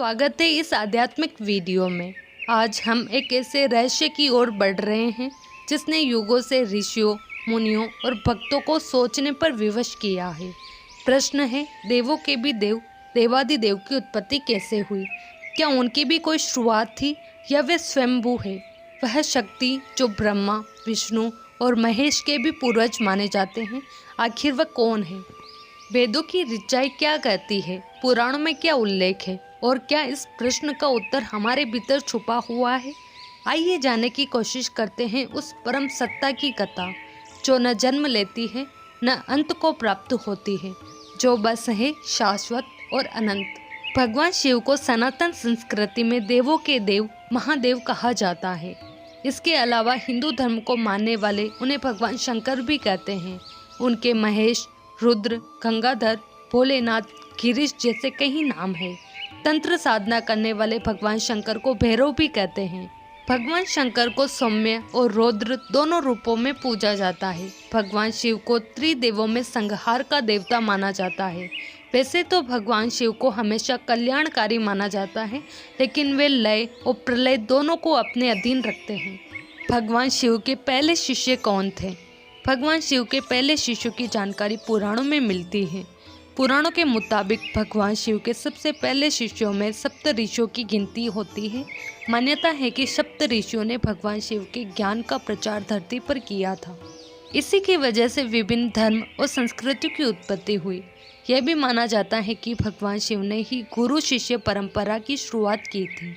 स्वागत है इस आध्यात्मिक वीडियो में। आज हम एक ऐसे रहस्य की ओर बढ़ रहे हैं जिसने युगों से ऋषियों, मुनियों और भक्तों को सोचने पर विवश किया है। प्रश्न है, देवों के भी देव, देवादिदेव की उत्पत्ति कैसे हुई? क्या उनकी भी कोई शुरुआत थी या वे स्वयंभू है? वह शक्ति जो ब्रह्मा, विष्णु और महेश के भी पूर्वज माने जाते हैं, आखिर वह कौन है? वेदों की ऋचाई क्या कहती है? पुराणों में क्या उल्लेख है? और क्या इस प्रश्न का उत्तर हमारे भीतर छुपा हुआ है? आइए जानने की कोशिश करते हैं उस परम सत्ता की कथा जो न जन्म लेती है न अंत को प्राप्त होती है, जो बस है शाश्वत और अनंत। भगवान शिव को सनातन संस्कृति में देवों के देव, महादेव कहा जाता है। इसके अलावा हिंदू धर्म को मानने वाले उन्हें भगवान शंकर भी कहते हैं। उनके महेश, रुद्र, गंगाधर, भोलेनाथ, गिरीश जैसे कई नाम हैं। तंत्र साधना करने वाले भगवान शंकर को भैरव भी कहते हैं। भगवान शंकर को सौम्य और रौद्र दोनों रूपों में पूजा जाता है। भगवान शिव को त्रिदेवों में संहार का देवता माना जाता है। वैसे तो भगवान शिव को हमेशा कल्याणकारी माना जाता है, लेकिन वे लय और प्रलय दोनों को अपने अधीन रखते हैं। भगवान शिव के पहले शिष्य कौन थे? भगवान शिव के पहले शिष्यों की जानकारी पुराणों में मिलती है। पुराणों के मुताबिक भगवान शिव के सबसे पहले शिष्यों में सप्त ऋषियों की गिनती होती है। मान्यता है कि सप्त ऋषियों ने भगवान शिव के ज्ञान का प्रचार धरती पर किया था। इसी की वजह से विभिन्न धर्म और संस्कृतियों की उत्पत्ति हुई। यह भी माना जाता है कि भगवान शिव ने ही गुरु शिष्य परंपरा की शुरुआत की थी।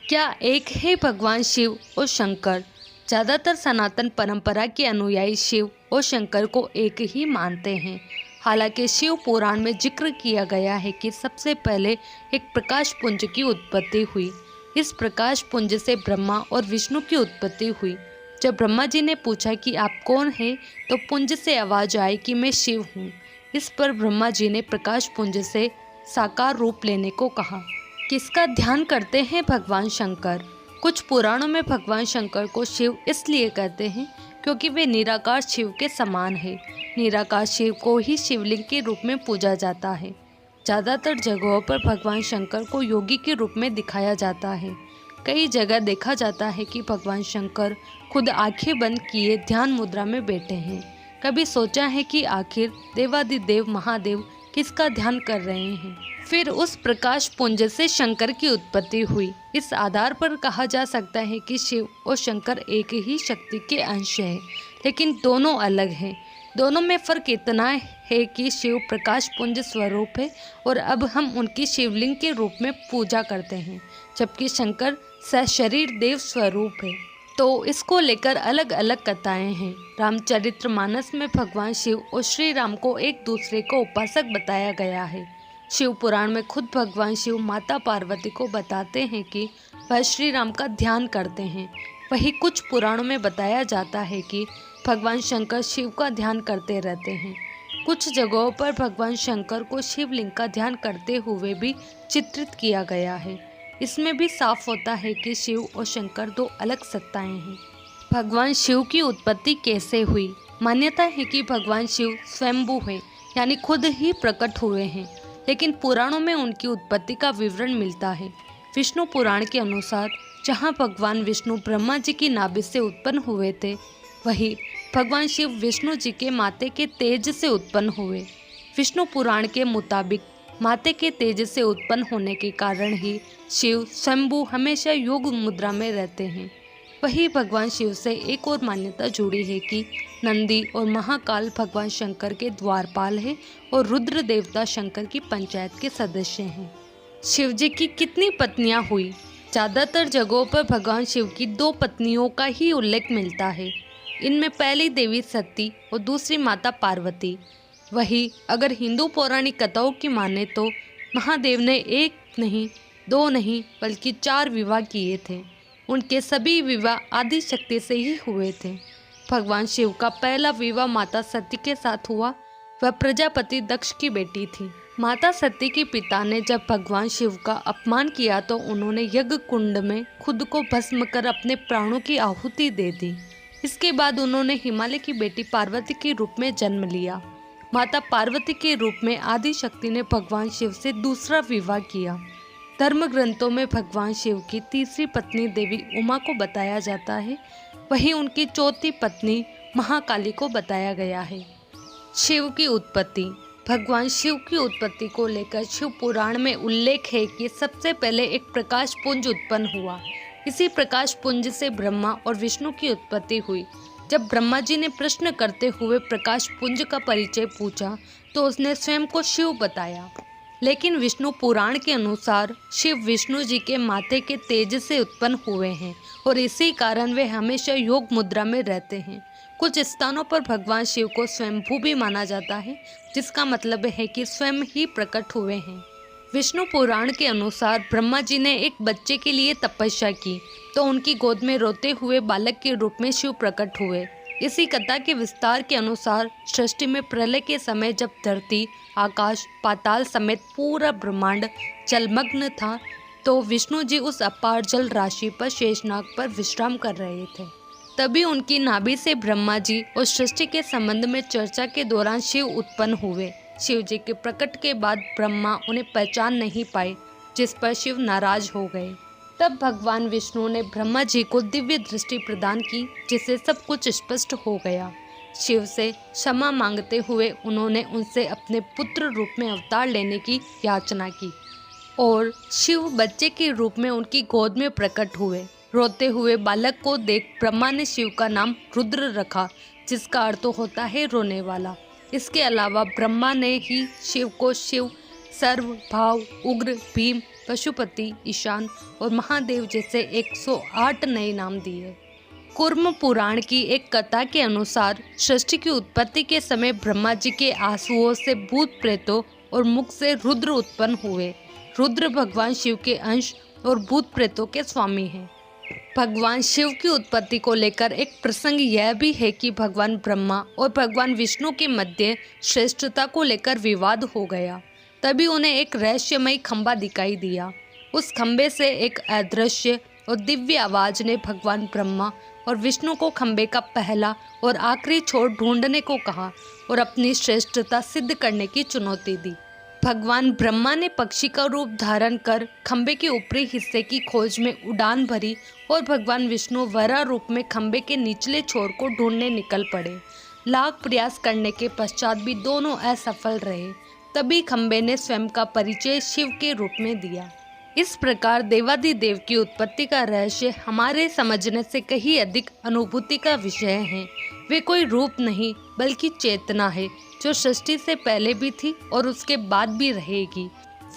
क्या एक है भगवान शिव और शंकर? ज़्यादातर सनातन परंपरा के अनुयायी शिव और शंकर को एक ही मानते हैं। हालांकि शिव पुराण में जिक्र किया गया है कि सबसे पहले एक प्रकाश पुंज की उत्पत्ति हुई। इस प्रकाश पुंज से ब्रह्मा और विष्णु की उत्पत्ति हुई। जब ब्रह्मा जी ने पूछा कि आप कौन हैं, तो पुंज से आवाज आई कि मैं शिव हूँ। इस पर ब्रह्मा जी ने प्रकाश पुंज से साकार रूप लेने को कहा। किसका ध्यान करते हैं भगवान शंकर? कुछ पुराणों में भगवान शंकर को शिव इसलिए कहते हैं क्योंकि वे निराकार शिव के समान है। निराकार शिव को ही शिवलिंग के रूप में पूजा जाता है। ज़्यादातर जगहों पर भगवान शंकर को योगी के रूप में दिखाया जाता है। कई जगह देखा जाता है कि भगवान शंकर खुद आंखें बंद किए ध्यान मुद्रा में बैठे हैं। कभी सोचा है कि आखिर देवादिदेव महादेव किसका ध्यान कर रहे हैं? फिर उस प्रकाश पुंज से शंकर की उत्पत्ति हुई। इस आधार पर कहा जा सकता है कि शिव और शंकर एक ही शक्ति के अंश हैं, लेकिन दोनों अलग हैं। दोनों में फर्क इतना है कि शिव प्रकाश पुंज स्वरूप है और अब हम उनकी शिवलिंग के रूप में पूजा करते हैं, जबकि शंकर सशरीर देव स्वरूप है। तो इसको लेकर अलग अलग कथाएं हैं। रामचरितमानस में भगवान शिव और श्री राम को एक दूसरे को उपासक बताया गया है। शिव पुराण में खुद भगवान शिव माता पार्वती को बताते हैं कि वह श्री राम का ध्यान करते हैं। वहीं कुछ पुराणों में बताया जाता है कि भगवान शंकर शिव का ध्यान करते रहते हैं। कुछ जगहों पर भगवान शंकर को शिवलिंग का ध्यान करते हुए भी चित्रित किया गया है। इसमें भी साफ होता है कि शिव और शंकर दो अलग सत्ताएं हैं। भगवान शिव की उत्पत्ति कैसे हुई? मान्यता है कि भगवान शिव स्वयंभू है, यानी खुद ही प्रकट हुए हैं, लेकिन पुराणों में उनकी उत्पत्ति का विवरण मिलता है। विष्णु पुराण के अनुसार जहाँ भगवान विष्णु ब्रह्मा जी की नाभि से उत्पन्न हुए थे, वही भगवान शिव विष्णु जी के माथे के तेज से उत्पन्न हुए। विष्णु पुराण के मुताबिक माथे के तेज से उत्पन्न होने के कारण ही शिव स्वयंभू हमेशा योग मुद्रा में रहते हैं। वही भगवान शिव से एक और मान्यता जुड़ी है कि नंदी और महाकाल भगवान शंकर के द्वारपाल है और रुद्र देवता शंकर की पंचायत के सदस्य हैं। शिव जी की कितनी पत्नियां हुई? ज़्यादातर जगहों पर भगवान शिव की 2 पत्नियों का ही उल्लेख मिलता है। इनमें पहली देवी सती और दूसरी माता पार्वती। वही अगर हिंदू पौराणिक कथाओं की माने तो महादेव ने 1 नहीं 2 नहीं बल्कि 4 विवाह किए थे। उनके सभी विवाह आदि शक्ति से ही हुए थे। भगवान शिव का पहला विवाह माता सती के साथ हुआ। वह प्रजापति दक्ष की बेटी थी। माता सती के पिता ने जब भगवान शिव का अपमान किया तो उन्होंने यज्ञ कुंड में खुद को भस्म कर अपने प्राणों की आहुति दे दी। इसके बाद उन्होंने हिमालय की बेटी पार्वती के रूप में जन्म लिया। माता पार्वती के रूप में आदि शक्ति ने भगवान शिव से दूसरा विवाह किया। धर्म ग्रंथों में भगवान शिव की तीसरी पत्नी देवी उमा को बताया जाता है, वहीं उनकी चौथी पत्नी महाकाली को बताया गया है। शिव की उत्पत्ति। भगवान शिव की उत्पत्ति को लेकर शिव पुराण में उल्लेख है कि सबसे पहले एक प्रकाश पुंज उत्पन्न हुआ। इसी प्रकाश पुंज से ब्रह्मा और विष्णु की उत्पत्ति हुई। जब ब्रह्मा जी ने प्रश्न करते हुए प्रकाश पुंज का परिचय पूछा तो उसने स्वयं को शिव बताया, लेकिन विष्णु पुराण के अनुसार शिव विष्णु जी के माथे के तेज से उत्पन्न हुए हैं और इसी कारण वे हमेशा योग मुद्रा में रहते हैं। कुछ स्थानों पर भगवान शिव को स्वयंभू भी माना जाता है, जिसका मतलब है कि स्वयं ही प्रकट हुए हैं। विष्णु पुराण के अनुसार ब्रह्मा जी ने एक बच्चे के लिए तपस्या की तो उनकी गोद में रोते हुए बालक के रूप में शिव प्रकट हुए। इसी कथा के विस्तार के अनुसार सृष्टि में प्रलय के समय जब धरती, आकाश, पाताल समेत पूरा ब्रह्मांड जलमग्न था तो विष्णु जी उस अपार जल राशि पर शेषनाग पर विश्राम कर रहे थे। तभी उनकी नाभि से ब्रह्मा जी और सृष्टि के संबंध में चर्चा के दौरान शिव उत्पन्न हुए। शिव जी के प्रकट के बाद ब्रह्मा उन्हें पहचान नहीं पाए, जिस पर शिव नाराज हो गए। तब भगवान विष्णु ने ब्रह्मा जी को दिव्य दृष्टि प्रदान की, जिससे सब कुछ स्पष्ट हो गया। शिव से क्षमा मांगते हुए उन्होंने उनसे अपने पुत्र रूप में अवतार लेने की याचना की और शिव बच्चे के रूप में उनकी गोद में प्रकट हुए। रोते हुए बालक को देख ब्रह्मा ने शिव का नाम रुद्र रखा, जिसका अर्थ होता है रोने वाला। इसके अलावा ब्रह्मा ने ही शिव को शिव, सर्व, भाव, उग्र, भीम, पशुपति, ईशान और महादेव जैसे 108 नए नाम दिए। कूर्म पुराण की एक कथा के अनुसार सृष्टि की उत्पत्ति के समय ब्रह्मा जी के आंसुओं से भूत प्रेतों और मुख से रुद्र उत्पन्न हुए। रुद्र भगवान शिव के अंश और भूत प्रेतों के स्वामी हैं। भगवान शिव की उत्पत्ति को लेकर एक प्रसंग यह भी है कि भगवान ब्रह्मा और भगवान विष्णु के मध्य श्रेष्ठता को लेकर विवाद हो गया। तभी उन्हें एक रहस्यमयी खंभा दिखाई दिया। उस खंभे से एक अदृश्य और दिव्य आवाज ने भगवान ब्रह्मा और विष्णु को खंभे का पहला और आखिरी छोर ढूंढने को कहा और अपनी श्रेष्ठता सिद्ध करने की चुनौती दी। भगवान ब्रह्मा ने पक्षी का रूप धारण कर खंभे के ऊपरी हिस्से की खोज में उड़ान भरी और भगवान विष्णु वराह रूप में खंभे के निचले छोर को ढूंढने निकल पड़े। लाख प्रयास करने के पश्चात भी दोनों असफल रहे। तभी खंभे ने स्वयं का परिचय शिव के रूप में दिया। इस प्रकार देवाधिदेव की उत्पत्ति का रहस्य हमारे समझने से कहीं अधिक अनुभूति का विषय है। वे कोई रूप नहीं बल्कि चेतना है, जो सृष्टि से पहले भी थी और उसके बाद भी रहेगी।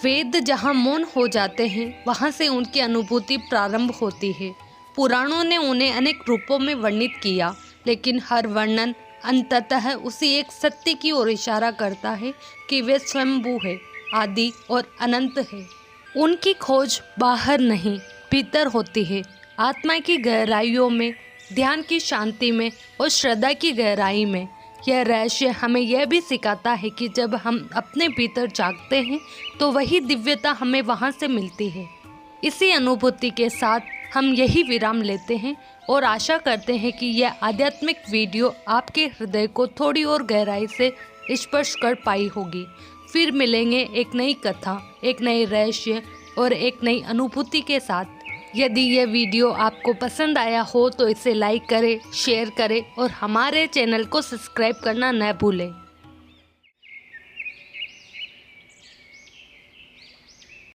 वेद जहाँ मौन हो जाते हैं, वहाँ से उनकी अनुभूति प्रारंभ होती है। पुराणों ने उन्हें अनेक रूपों में वर्णित किया, लेकिन हर वर्णन अंततः उसी एक सत्य की ओर इशारा करता है कि वे स्वयंभू है, आदि और अनंत है। उनकी खोज बाहर नहीं, भीतर होती है, आत्मा की गहराइयों में, ध्यान की शांति में और श्रद्धा की गहराई में। यह रहस्य हमें यह भी सिखाता है कि जब हम अपने भीतर जागते हैं तो वही दिव्यता हमें वहाँ से मिलती है। इसी अनुभूति के साथ हम यही विराम लेते हैं और आशा करते हैं कि यह आध्यात्मिक वीडियो आपके हृदय को थोड़ी और गहराई से स्पर्श कर पाई होगी। फिर मिलेंगे एक नई कथा, एक नए रहस्य और एक नई अनुभूति के साथ। यदि यह वीडियो आपको पसंद आया हो तो इसे लाइक करें, शेयर करें और हमारे चैनल को सब्सक्राइब करना न भूलें।